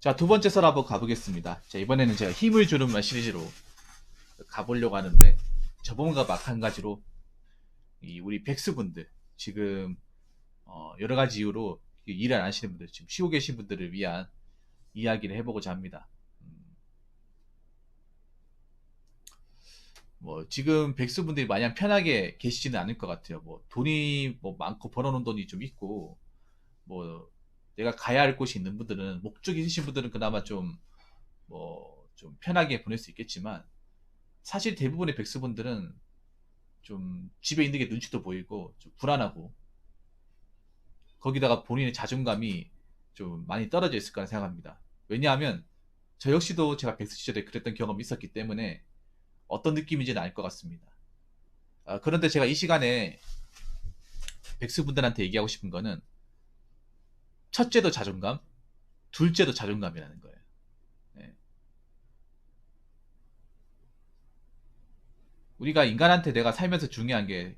자, 두 번째 썰 한번 가보겠습니다. 자, 이번에는 제가 힘을 주는 말 시리즈로 가보려고 하는데, 저번과 마찬가지로 우리 백수분들, 지금 여러 가지 이유로 일을 안 하시는 분들, 지금 쉬고 계신 분들을 위한 이야기를 해보고자 합니다. 뭐 지금 백수분들이 마냥 편하게 계시지는 않을 것 같아요. 뭐 돈이 뭐 많고 벌어놓은 돈이 좀 있고, 뭐 내가 가야 할 곳이 있는 분들은, 목적이 있으신 분들은 그나마 좀 좀 편하게 보낼 수 있겠지만, 사실 대부분의 백수분들은 좀 집에 있는 게 눈치도 보이고 좀 불안하고, 거기다가 본인의 자존감이 좀 많이 떨어져 있을 거라 생각합니다. 왜냐하면 저 역시도 제가 백수 시절에 그랬던 경험이 있었기 때문에 어떤 느낌인지는 알 것 같습니다. 그런데 제가 이 시간에 백수분들한테 얘기하고 싶은 거는, 첫째도 자존감, 둘째도 자존감이라는 거예요. 네. 우리가 인간한테 내가 살면서 중요한 게,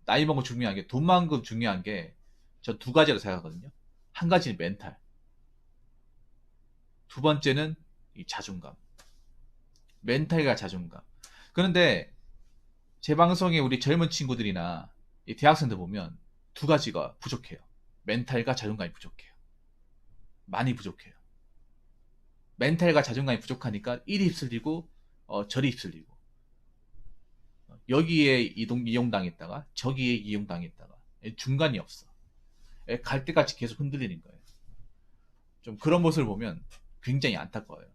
나이 먹고 중요한 게, 돈만큼 중요한 게 전 두 가지로 생각하거든요. 한 가지는 멘탈, 두 번째는 이 자존감. 멘탈과 자존감. 그런데 제 방송에 우리 젊은 친구들이나 이 대학생들 보면 두 가지가 부족해요. 멘탈과 자존감이 부족해요. 많이 부족해요. 멘탈과 자존감이 부족하니까 이리 휩쓸리고 저리 휩쓸리고, 여기에 이용당했다가 저기에 이용당했다가, 중간이 없어. 갈 때까지 계속 흔들리는 거예요. 좀 그런 모습을 보면 굉장히 안타까워요.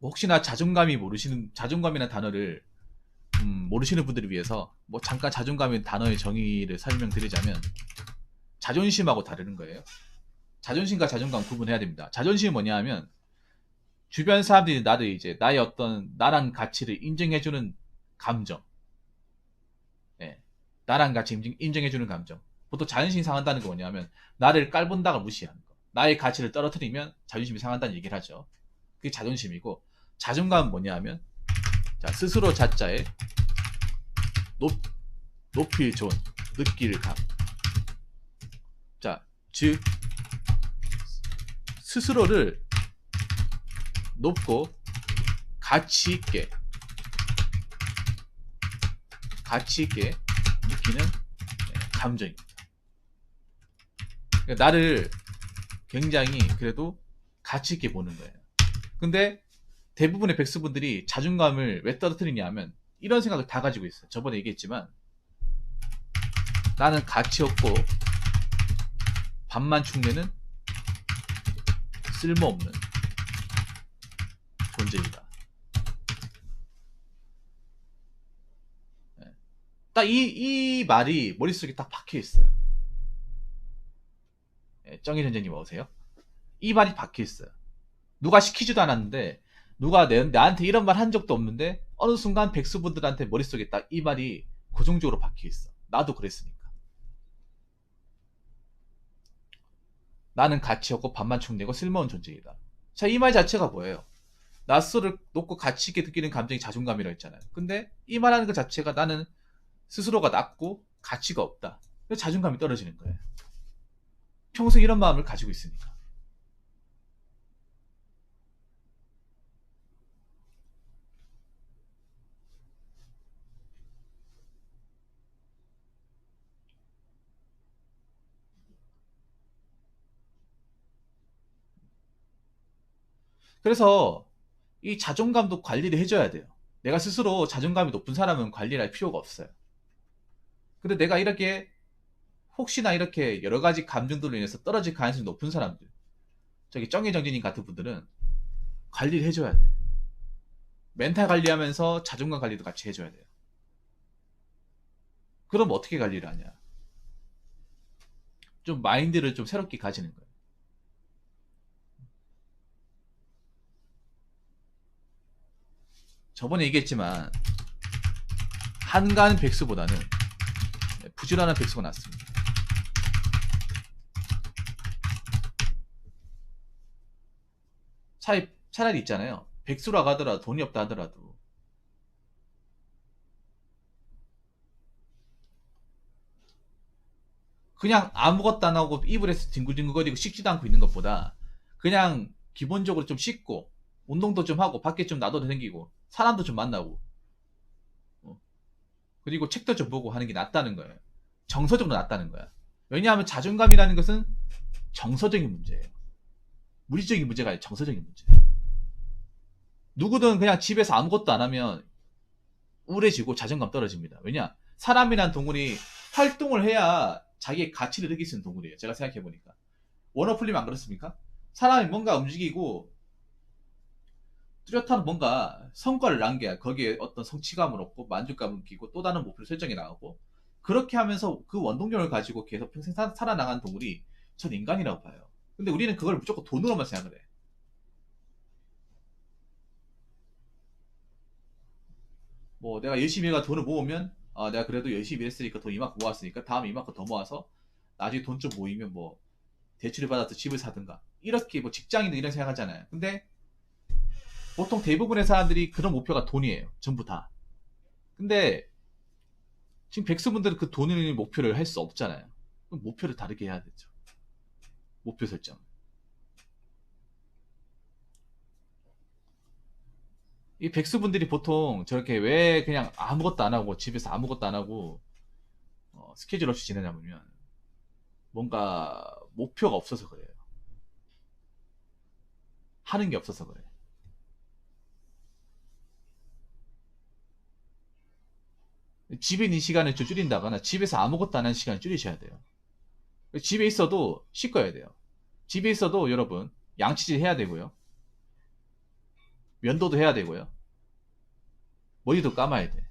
혹시나 자존감이라는 단어를 모르시는 분들을 위해서 뭐 잠깐 자존감이라는 단어의 정의를 설명드리자면, 자존심하고 다르는 거예요. 자존심과 자존감 구분해야 됩니다. 자존심이 뭐냐 하면, 주변 사람들이 나를 이제 나의 어떤 나란 가치를 인정해주는 감정. 예. 나란 가치 인정해주는 감정. 보통 자존심이 상한다는 게 뭐냐면, 나를 깔본다고 무시하는 거. 나의 가치를 떨어뜨리면 자존심이 상한다는 얘기를 하죠. 그게 자존심이고, 자존감은 뭐냐 하면, 자, 스스로 자자에 높일 존, 느낄 감. 자, 즉 스스로를 높고 가치 있게 느끼는 감정입니다. 그러니까 나를 굉장히 그래도 가치 있게 보는 거예요. 근데 대부분의 백수분들이 자존감을 왜 떨어뜨리냐 하면, 이런 생각을 다 가지고 있어요. 저번에 얘기했지만, 나는 가치 없고 밥만 축내는 쓸모없는 존재이다. 딱 이 말이 머릿속에 딱 박혀 있어요. 정의 선생님 오세요? 이 말이 박혀 있어요. 누가 시키지도 않았는데, 누가 나한테 이런 말 한 적도 없는데, 어느 순간 백수분들한테 머릿속에 딱 이 말이 고정적으로 박혀 있어. 나도 그랬으니까. 나는 가치 없고 밥만 축내고 쓸모없는 존재이다. 자, 이 말 자체가 뭐예요? 나 스스로를 높고 가치 있게 느끼는 감정이 자존감이라고 했잖아요. 근데 이 말하는 것 자체가, 나는 스스로가 낮고 가치가 없다. 그래서 자존감이 떨어지는 거예요. 평소에 이런 마음을 가지고 있으니까. 그래서 이 자존감도 관리를 해줘야 돼요. 내가 스스로 자존감이 높은 사람은 관리를 할 필요가 없어요. 근데 내가 이렇게 혹시나 이렇게 여러 가지 감정들로 인해서 떨어질 가능성이 높은 사람들, 저기 정혜정진님 같은 분들은 관리를 해줘야 돼. 멘탈 관리하면서 자존감 관리도 같이 해줘야 돼요. 그럼 어떻게 관리를 하냐? 좀 마인드를 좀 새롭게 가지는 거예요. 저번에 얘기했지만, 한가한 백수보다는 부지런한 백수가 낫습니다. 차라리 있잖아요. 백수라고 하더라도, 돈이 없다 하더라도, 그냥 아무것도 안 하고 이불에서 뒹굴뒹굴거리고 씻지도 않고 있는 것보다, 그냥 기본적으로 좀 씻고 운동도 좀 하고 밖에 좀 나도 다니고 사람도 좀 만나고 그리고 책도 좀 보고 하는 게 낫다는 거예요. 정서적으로 낫다는 거야. 왜냐하면 자존감이라는 것은 정서적인 문제예요. 물리적인 문제가 아니라 정서적인 문제. 누구든 그냥 집에서 아무것도 안 하면 우울해지고 자존감 떨어집니다. 왜냐? 사람이란 동물이 활동을 해야 자기의 가치를 느낄 수 있는 동물이에요. 제가 생각해보니까. 워너플림 안 그렇습니까? 사람이 뭔가 움직이고 뚜렷한 뭔가 성과를 남겨야 거기에 어떤 성취감을 얻고 만족감을 느끼고 또 다른 목표를 설정해 나가고 그렇게 하면서 그 원동력을 가지고 계속 평생 살아나가는 동물이 전 인간이라고 봐요. 근데 우리는 그걸 무조건 돈으로만 생각을 해. 뭐 내가 열심히 해가 돈을 모으면 내가 그래도 열심히 일했으니까 돈 이만큼 모았으니까 다음에 이만큼 더 모아서 나중에 돈 좀 모이면 뭐 대출을 받아서 집을 사든가 이렇게 뭐 직장인들 이런 생각하잖아요. 근데 보통 대부분의 사람들이 그런 목표가 돈이에요. 전부 다. 근데 지금 백수분들은 그 돈을 목표를 할 수 없잖아요. 그럼 목표를 다르게 해야 되죠. 목표 설정. 이 백수분들이 보통 저렇게 왜 그냥 아무것도 안 하고 집에서 아무것도 안 하고 스케줄 없이 지내냐면 뭔가 목표가 없어서 그래요. 하는 게 없어서 그래. 집에 있는 시간을 좀 줄인다거나 집에서 아무것도 안 하는 시간을 줄이셔야 돼요. 집에 있어도 씻어야 돼요. 집에 있어도 여러분 양치질 해야 되고요. 면도도 해야 되고요. 머리도 감아야 돼.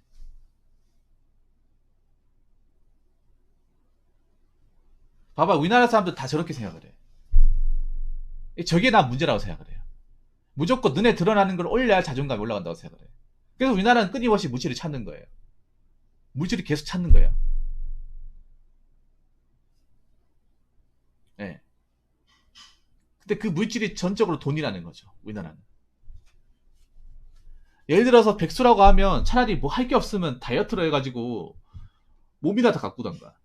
봐봐, 우리나라 사람들 다 저렇게 생각을 해. 저게 나 문제라고 생각을 해요. 무조건 눈에 드러나는 걸 올려야 자존감이 올라간다고 생각을 해요. 그래서 우리나라는 끊임없이 물질을 찾는 거예요. 물질을 계속 찾는 거예요. 예. 근데 그 물질이 전적으로 돈이라는 거죠. 우리나라는. 예를 들어서 백수라고 하면 차라리 뭐 할 게 없으면 다이어트를 해가지고 몸이라도 가꾸던가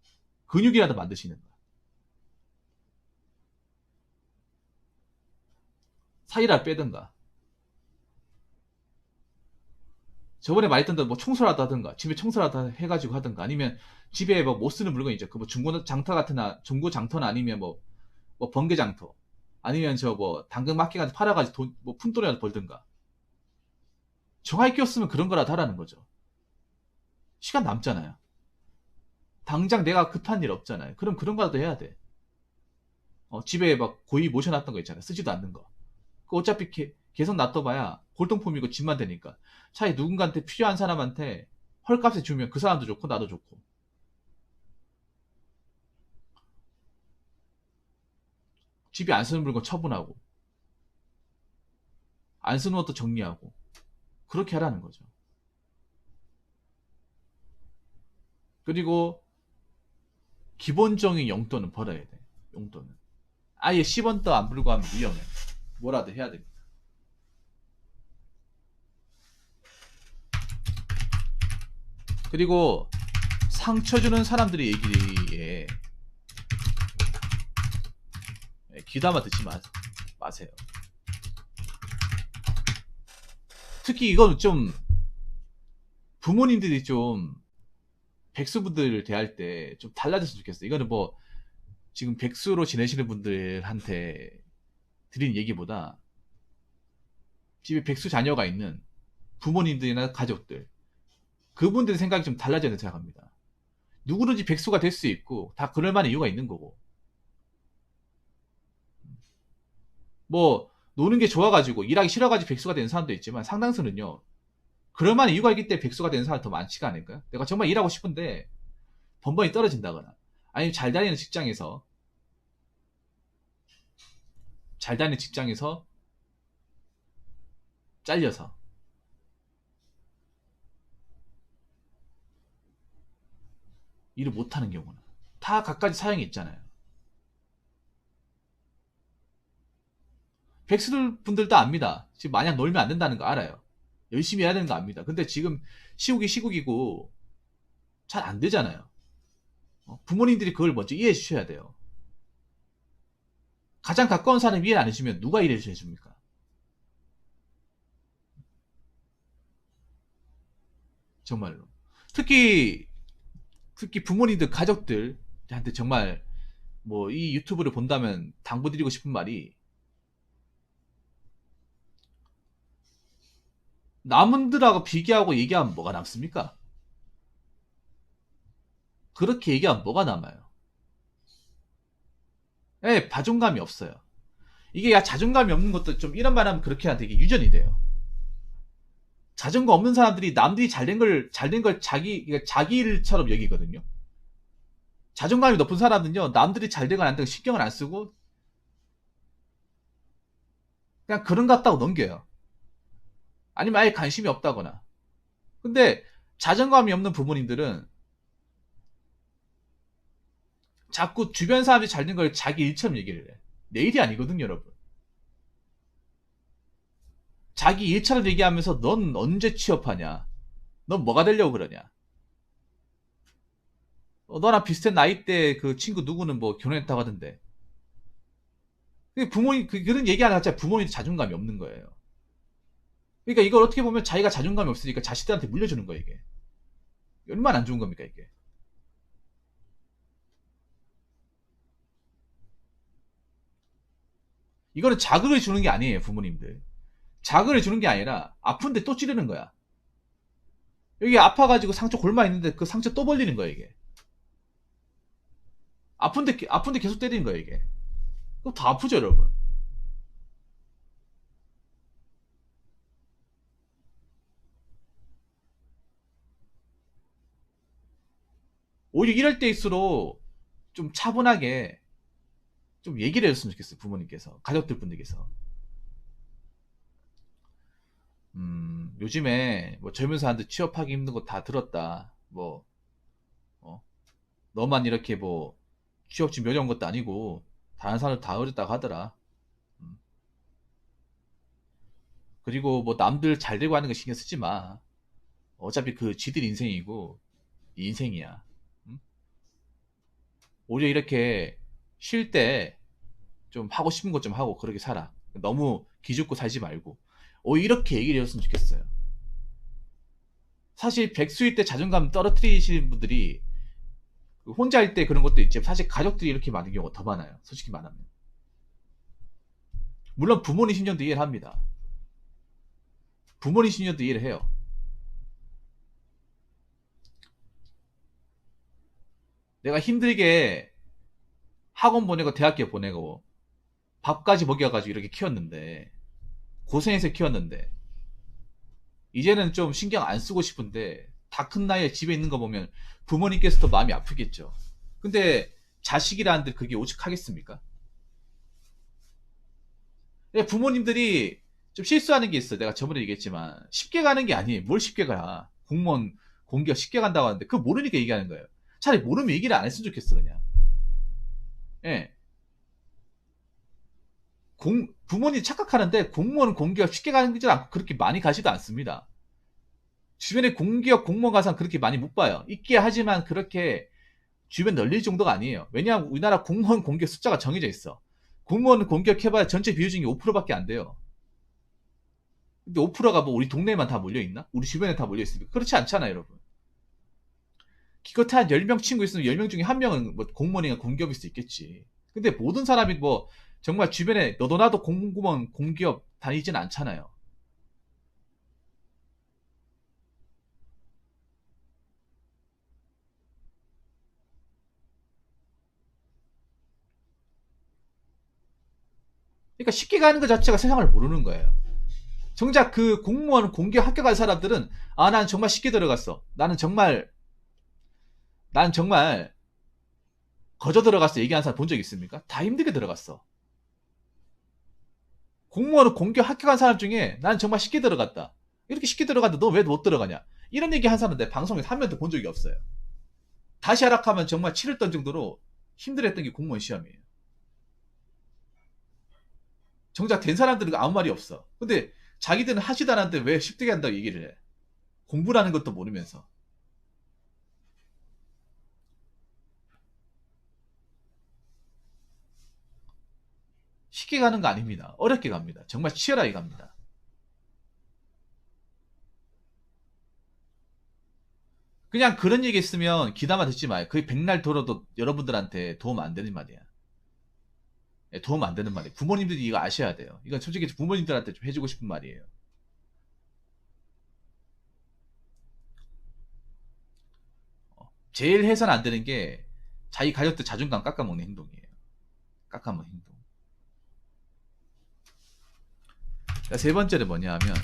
근육이라도 만드시는 거. 살이라도 빼든가. 저번에 말했던 대로 뭐 청소라도 하든가 집에 청소라도 해가지고 하든가 아니면 집에 뭐 못 쓰는 물건 있죠. 그 뭐 중고 장터 같으나 중고 장터나 아니면 뭐 번개 장터 아니면 저 뭐 당근 마켓 같은 팔아가지고 돈 뭐 푼돈이라도 벌든가. 정할 게 없으면 그런 거라도 하라는 거죠. 시간 남잖아요. 당장 내가 급한 일 없잖아요. 그럼 그런 거라도 해야 돼. 집에 막 고이 모셔놨던 거 있잖아요. 쓰지도 않는 거. 그 어차피 계속 놔둬봐야 골동품이고 집만 되니까. 차라리 누군가한테 필요한 사람한테 헐값에 주면 그 사람도 좋고 나도 좋고. 집에 안 쓰는 물건 처분하고 안 쓰는 것도 정리하고 그렇게 하라는 거죠. 그리고 기본적인 용돈은 벌어야 돼. 용돈은. 아예 10원도 안 불고 하면 위험해. 뭐라도 해야 됩니다. 그리고 상처 주는 사람들의 얘기에 귀담아 듣지 마세요. 특히 이건 좀 부모님들이 좀 백수분들을 대할 때 좀 달라졌으면 좋겠어요. 이거는 뭐 지금 백수로 지내시는 분들한테 드린 얘기보다 집에 백수 자녀가 있는 부모님들이나 가족들 그분들의 생각이 좀 달라져야 된다고 생각합니다. 누구든지 백수가 될 수 있고 다 그럴 만한 이유가 있는 거고 뭐 노는 게 좋아가지고 일하기 싫어가지고 백수가 되는 사람도 있지만 상당수는요 그럴 만한 이유가 있기 때문에 백수가 되는 사람이 더 많지가 않을까요? 내가 정말 일하고 싶은데 번번이 떨어진다거나 아니면 잘 다니는 직장에서 잘려서 일을 못하는 경우는 다 각가지 사정이 있잖아요. 백수들 분들도 압니다. 지금 마냥 놀면 안 된다는 거 알아요. 열심히 해야 되는 거 압니다. 근데 지금 시국이 시국이고 잘 안 되잖아요. 부모님들이 그걸 먼저 이해해 주셔야 돼요. 가장 가까운 사람이 이해 안 해주면 누가 이해를 해줍니까? 정말로. 특히 부모님들, 가족들한테 정말 뭐 이 유튜브를 본다면 당부드리고 싶은 말이, 남들하고 비교하고 얘기하면 뭐가 남습니까? 그렇게 얘기하면 뭐가 남아요? 예, 자존감이 없어요. 이게 자존감이 없는 것도 좀 이런 말 하면 그렇게 하면 되게 유전이 돼요. 자존감 없는 사람들이 남들이 잘된 걸 자기 일처럼 여기거든요. 자존감이 높은 사람은요, 남들이 잘 되거나 안 되고 신경을 안 쓰고 그냥 그런 것 같다고 넘겨요. 아니면 아예 관심이 없다거나. 근데 자존감이 없는 부모님들은 자꾸 주변 사람들이 잘 된 걸 자기 일처럼 얘기를 해. 내 일이 아니거든요, 여러분. 자기 일처럼 얘기하면서 넌 언제 취업하냐? 넌 뭐가 되려고 그러냐? 너랑 비슷한 나이대 그 친구 누구는 뭐 결혼했다고 하던데. 부모님, 그런 얘기하는 자체가 부모님 자존감이 없는 거예요. 그러니까 이걸 어떻게 보면 자기가 자존감이 없으니까 자식들한테 물려주는 거예요, 이게. 얼마나 안 좋은 겁니까, 이게. 이거는 자극을 주는 게 아니에요, 부모님들. 자극을 주는 게 아니라 아픈데 또 찌르는 거야. 여기 아파가지고 상처 골마 있는데 그 상처 또 벌리는 거야, 이게. 아픈데 계속 때리는 거야, 이게. 그럼 더 아프죠, 여러분. 오히려 이럴 때일수록 좀 차분하게 좀 얘기를 해줬으면 좋겠어요, 부모님께서. 가족들 분들께서. 요즘에 뭐 젊은 사람들 취업하기 힘든 거 다 들었다. 뭐, 어? 너만 이렇게 뭐 취업지 몇 년 것도 아니고 다른 사람들 다 어렵다고 하더라. 음. 그리고 뭐 남들 잘 되고 하는 거 신경 쓰지 마. 어차피 그 지들 인생이고 네 인생이야. 음? 오히려 이렇게 쉴 때 좀 하고 싶은 것 좀 하고 그렇게 살아. 너무 기죽고 살지 말고. 오히려 이렇게 얘기를 해줬으면 좋겠어요. 사실 백수일 때 자존감 떨어뜨리시는 분들이 그 혼자일 때 그런 것도 있지만 사실 가족들이 이렇게 많은 경우가 더 많아요. 솔직히 말하면. 물론 부모님 심정도 이해를 합니다. 부모님 심정도 이해를 해요. 내가 힘들게 학원 보내고 대학교 보내고 밥까지 먹여가지고 이렇게 키웠는데, 고생해서 키웠는데 이제는 좀 신경 안 쓰고 싶은데 다 큰 나이에 집에 있는 거 보면 부모님께서도 마음이 아프겠죠. 근데 자식이라는데 그게 오죽하겠습니까? 부모님들이 좀 실수하는 게 있어. 내가 저번에 얘기했지만 쉽게 가는 게 아니에요. 뭘 쉽게 가. 공무원 공기업 쉽게 간다고 하는데 그거 모르니까 얘기하는 거예요. 차라리 모르면 얘기를 안 했으면 좋겠어, 그냥. 예. 부모님 착각하는데 공무원 공기업 쉽게 가는 줄 않고 그렇게 많이 가지도 않습니다. 주변에 공기업 공무원 가서 그렇게 많이 못 봐요. 있게 하지만 그렇게 주변 널릴 정도가 아니에요. 왜냐하면 우리나라 공무원 공기업 숫자가 정해져 있어. 공무원 공기업 해봐야 전체 비율 중에 5%밖에 안 돼요. 근데 5%가 뭐 우리 동네에만 다 몰려있나? 우리 주변에 다 몰려있습니까? 그렇지 않잖아요, 여러분. 기껏해 한 10명 친구 있으면 10명 중에 한 명은 뭐 공무원이나 공기업일 수 있겠지. 근데 모든 사람이 뭐 정말 주변에 너도 나도 공무원 공기업 다니진 않잖아요. 그러니까 쉽게 가는 것 자체가 세상을 모르는 거예요. 정작 그 공무원 공기업 합격한 사람들은 난 정말 쉽게 들어갔어. 나는 정말 거저 들어갔어 얘기하는 사람 본 적 있습니까? 다 힘들게 들어갔어. 공무원은 공기업 합격한 사람 중에 나는 정말 쉽게 들어갔다. 이렇게 쉽게 들어갔는데 너 왜 못 들어가냐? 이런 얘기 한 사람 내 방송에서 한 명도 본 적이 없어요. 다시 하락하면 정말 치를 던 정도로 힘들었던 게 공무원 시험이에요. 정작 된 사람들은 아무 말이 없어. 근데 자기들은 하지도 않았는데 왜 쉽게 한다고 얘기를 해? 공부라는 것도 모르면서. 쉽게 가는 거 아닙니다. 어렵게 갑니다. 정말 치열하게 갑니다. 그냥 그런 얘기 했으면 귀담아 듣지 마요. 그게 백날 들어도 여러분들한테 도움 안 되는 말이야. 예, 도움 안 되는 말이에요. 부모님들이 이거 아셔야 돼요. 이건 솔직히 부모님들한테 좀 해주고 싶은 말이에요. 제일 해서는 안 되는 게 자기 가족들 자존감 깎아먹는 행동이에요. 깎아먹는 행동. 세 번째는 뭐냐 하면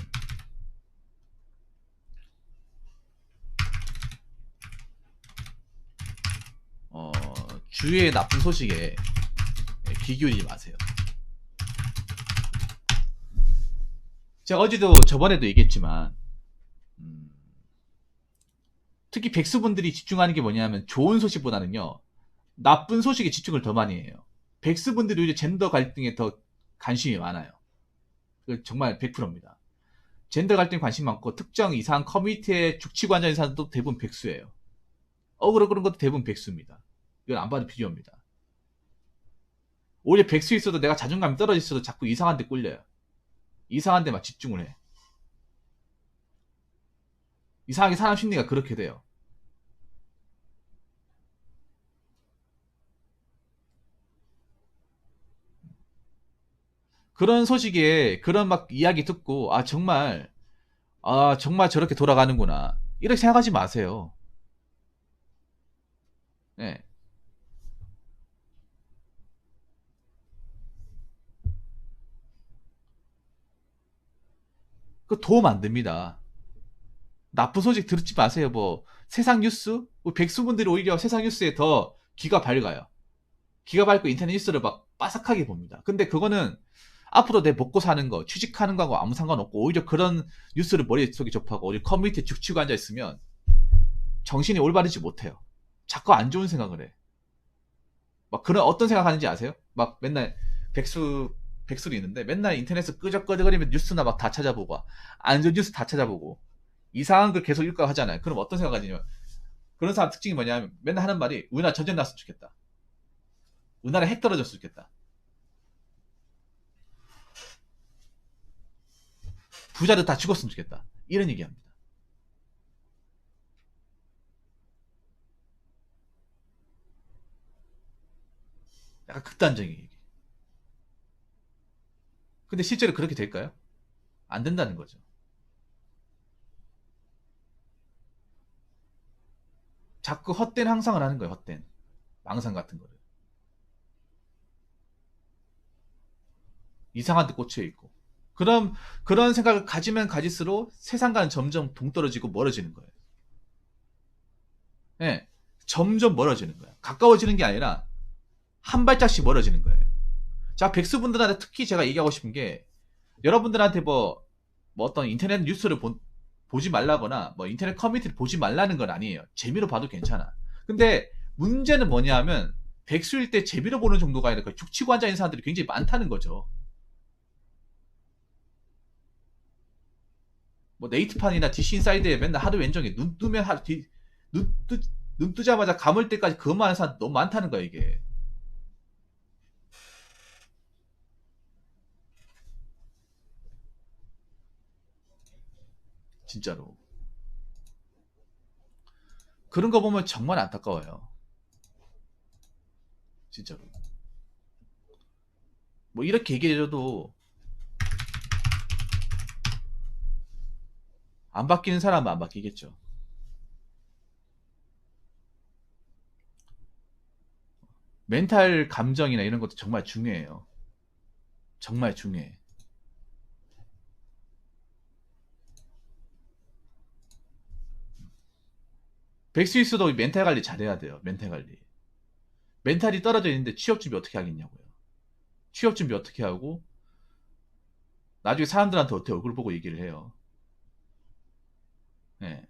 주위의 나쁜 소식에 귀 기울이지 마세요. 제가 어제도 저번에도 얘기했지만 특히 백수분들이 집중하는 게 뭐냐면 좋은 소식보다는요 나쁜 소식에 집중을 더 많이 해요. 백수분들이 요즘 젠더 갈등에 더 관심이 많아요. 정말 100%입니다. 젠더 갈등에 관심 많고 특정 이상 커뮤니티에 죽치고 앉아있는 사람도 대부분 백수예요. 억울하고 그런 것도 대부분 백수입니다. 이건 안 봐도 비교입니다. 오히려 백수 있어도 내가 자존감이 떨어져 있어도 자꾸 이상한 데 꿀려요. 이상한 데만 집중을 해. 이상하게 사람 심리가 그렇게 돼요. 그런 소식에 그런 막 이야기 듣고 정말 정말 저렇게 돌아가는구나 이렇게 생각하지 마세요. 네. 그 도움 안 됩니다. 나쁜 소식 듣지 마세요. 뭐 세상 뉴스? 백수분들이 오히려 세상 뉴스에 더 귀가 밝아요. 귀가 밝고 인터넷 뉴스를 막 빠삭하게 봅니다. 근데 그거는 앞으로 내 먹고 사는 거, 취직하는 거하고 아무 상관없고 오히려 그런 뉴스를 머릿속에 접하고 오히려 커뮤니티에 죽치고 앉아있으면 정신이 올바르지 못해요. 자꾸 안 좋은 생각을 해. 막 그런 어떤 생각하는지 아세요? 막 맨날 백수로 있는데 맨날 인터넷에서 끄적끄적거리면 뉴스나 막 다 찾아보고 안 좋은 뉴스 다 찾아보고 이상한 걸 계속 읽고 하잖아요. 그럼 어떤 생각하냐면 그런 사람 특징이 뭐냐면 맨날 하는 말이 우리나라 전쟁 났으면 좋겠다. 우리나라 핵 떨어졌으면 좋겠다. 부자들 다 죽었으면 좋겠다. 이런 얘기합니다. 약간 극단적인 얘기. 근데 실제로 그렇게 될까요? 안 된다는 거죠. 자꾸 헛된 항상을 하는 거예요. 헛된 망상 같은 거를. 이상한 데 꽂혀 있고. 그런 생각을 가지면 가질수록 세상과는 점점 동떨어지고 멀어지는 거예요. 예. 점점 멀어지는 거예요. 가까워지는 게 아니라 한 발짝씩 멀어지는 거예요. 자, 백수분들한테 특히 제가 얘기하고 싶은 게 여러분들한테 뭐 어떤 인터넷 뉴스를 보지 말라거나 뭐 인터넷 커뮤니티를 보지 말라는 건 아니에요. 재미로 봐도 괜찮아. 근데 문제는 뭐냐 하면 백수일 때 재미로 보는 정도가 아니라 죽치고 앉아있는 사람들이 굉장히 많다는 거죠. 뭐 네이트판이나 DC인사이드에 맨날 하루 왼쪽에 눈 뜨면 눈 뜨자마자 감을 때까지 그것만 하는 사람 너무 많다는 거야 이게. 진짜로. 그런 거 보면 정말 안타까워요. 진짜로. 뭐 이렇게 얘기해줘도 안 바뀌는 사람은 안 바뀌겠죠. 멘탈 감정이나 이런 것도 정말 중요해요. 정말 중요해. 백스위스도 멘탈 관리 잘해야 돼요. 멘탈 관리. 멘탈이 떨어져 있는데 취업 준비 어떻게 하겠냐고요. 취업 준비 어떻게 하고 나중에 사람들한테 어떻게 얼굴 보고 얘기를 해요. 네.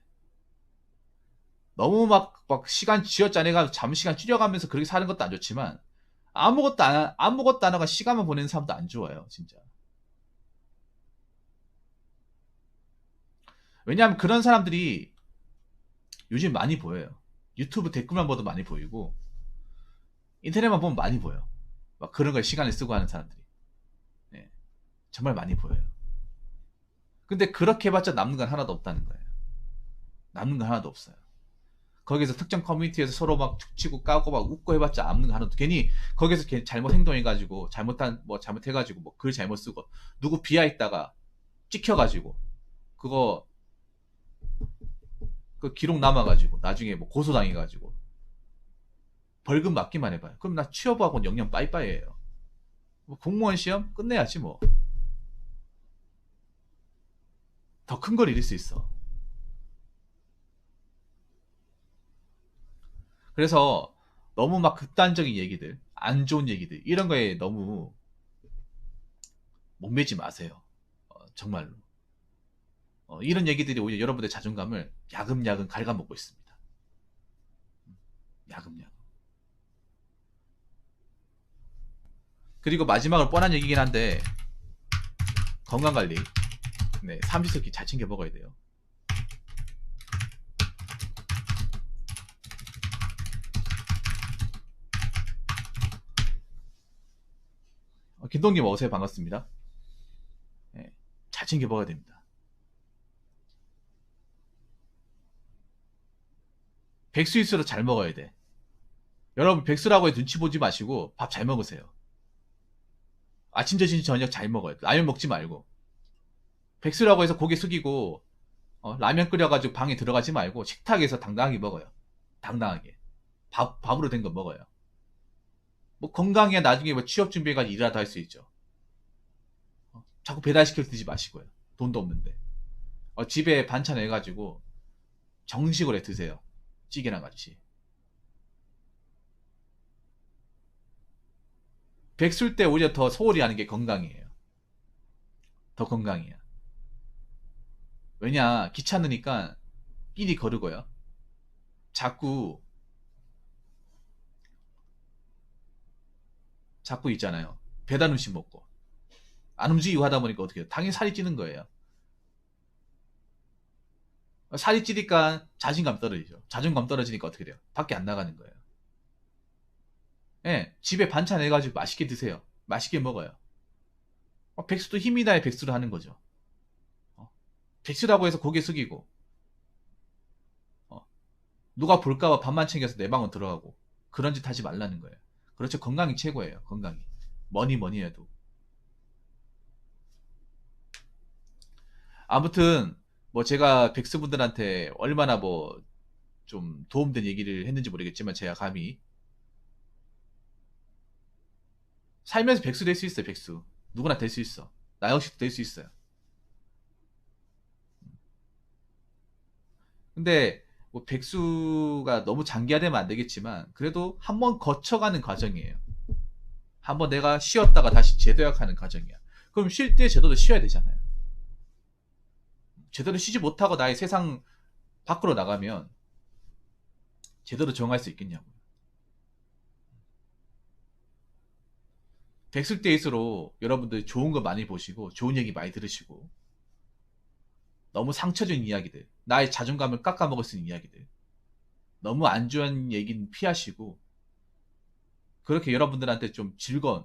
너무 막 시간 쥐어짜내가 잠시간 줄여가면서 그렇게 사는 것도 안 좋지만 아무것도 안 하고 시간만 보내는 사람도 안 좋아요. 진짜. 왜냐하면 그런 사람들이 요즘 많이 보여요. 유튜브 댓글만 봐도 많이 보이고 인터넷만 보면 많이 보여. 막 그런 거에 시간을 쓰고 하는 사람들이. 정말 많이 보여요. 근데 그렇게 해봤자 남는 건 하나도 없다는 거예요. 남는 건 하나도 없어요. 거기서 특정 커뮤니티에서 서로 막 축치고 까고 막 웃고 해봤자 남는 거 하나도, 괜히 거기서 잘못 행동해가지고 잘못해가지고 뭐 글 잘못 쓰고 누구 비하했다가 찍혀가지고 그거 그 기록 남아가지고 나중에 뭐 고소당해가지고 벌금 맞기만 해봐요. 그럼 나 취업하고는 영영 빠이빠이예요. 뭐 공무원 시험 끝내야지 뭐. 더 큰 걸 잃을 수 있어. 그래서 너무 막 극단적인 얘기들, 안 좋은 얘기들 이런 거에 너무 목매지 마세요. 정말로. 이런 얘기들이 오히려 여러분의 자존감을 야금야금 갉아먹고 있습니다. 야금야금. 그리고 마지막으로 뻔한 얘기긴 한데, 건강관리. 네, 삼시세끼 잘 챙겨 먹어야 돼요. 김동님 어서요. 반갑습니다. 네, 잘 챙겨 먹어야 됩니다. 백수일수록 잘 먹어야 돼. 여러분 백수라고 해 눈치 보지 마시고 밥 잘 먹으세요. 아침, 점심, 저녁 잘 먹어요. 라면 먹지 말고. 백수라고 해서 고개 숙이고 라면 끓여가지고 방에 들어가지 말고 식탁에서 당당하게 먹어요. 당당하게. 밥으로 된 거 먹어요. 뭐 건강해 나중에 뭐 취업 준비해가지고 일하다 할 수 있죠. 자꾸 배달시켜 드지 마시고요. 돈도 없는데. 집에 반찬 해가지고 정식으로 해 드세요. 찌개랑 같이. 백술 때 오히려 더 소홀히 하는 게 건강이에요. 더 건강이에요. 왜냐, 귀찮으니까 끼리 거르고요. 자꾸 있잖아요. 배달 음식 먹고 안 움직이고 하다 보니까 어떻게 해요? 당연히 살이 찌는 거예요. 살이 찌니까 자신감 떨어지죠. 자존감 떨어지니까 어떻게 돼요? 밖에 안 나가는 거예요. 예, 집에 반찬 해가지고 맛있게 드세요. 맛있게 먹어요. 백수도 힘이 나야 백수를 하는 거죠. 백수라고 해서 고개 숙이고 누가 볼까봐 밥만 챙겨서 내 방으로 들어가고 그런 짓 하지 말라는 거예요. 그렇죠. 건강이 최고예요. 건강이. 뭐니 해도. 아무튼 뭐 제가 백수분들한테 얼마나 뭐 좀 도움된 얘기를 했는지 모르겠지만 제가 감히 살면서 백수 될 수 있어요. 백수 누구나 될 수 있어. 나 역시도 될 수 있어요. 근데 뭐 백수가 너무 장기화되면 안 되겠지만 그래도 한번 거쳐가는 과정이에요. 한번 내가 쉬었다가 다시 재도약하는 과정이야. 그럼 쉴 때 제대로 쉬어야 되잖아요. 제대로 쉬지 못하고 나의 세상 밖으로 나가면 제대로 정할 수 있겠냐고요. 백수 때일수록 여러분들 좋은 거 많이 보시고 좋은 얘기 많이 들으시고 너무 상처 준 이야기들, 나의 자존감을 깎아먹을 수 있는 이야기들, 너무 안 좋은 얘기는 피하시고 그렇게 여러분들한테 좀 즐거운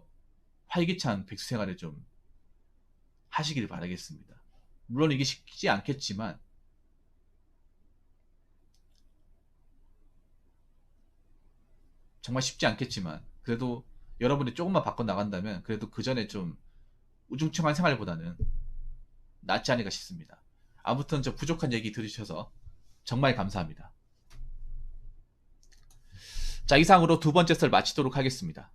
활기찬 백수 생활을 좀 하시길 바라겠습니다. 물론 이게 쉽지 않겠지만 정말 쉽지 않겠지만 그래도 여러분이 조금만 바꿔 나간다면 그래도 그 전에 좀 우중충한 생활보다는 낫지 않을까 싶습니다. 아무튼 저 부족한 얘기 들으셔서 정말 감사합니다. 자, 이상으로 두 번째 썰 마치도록 하겠습니다.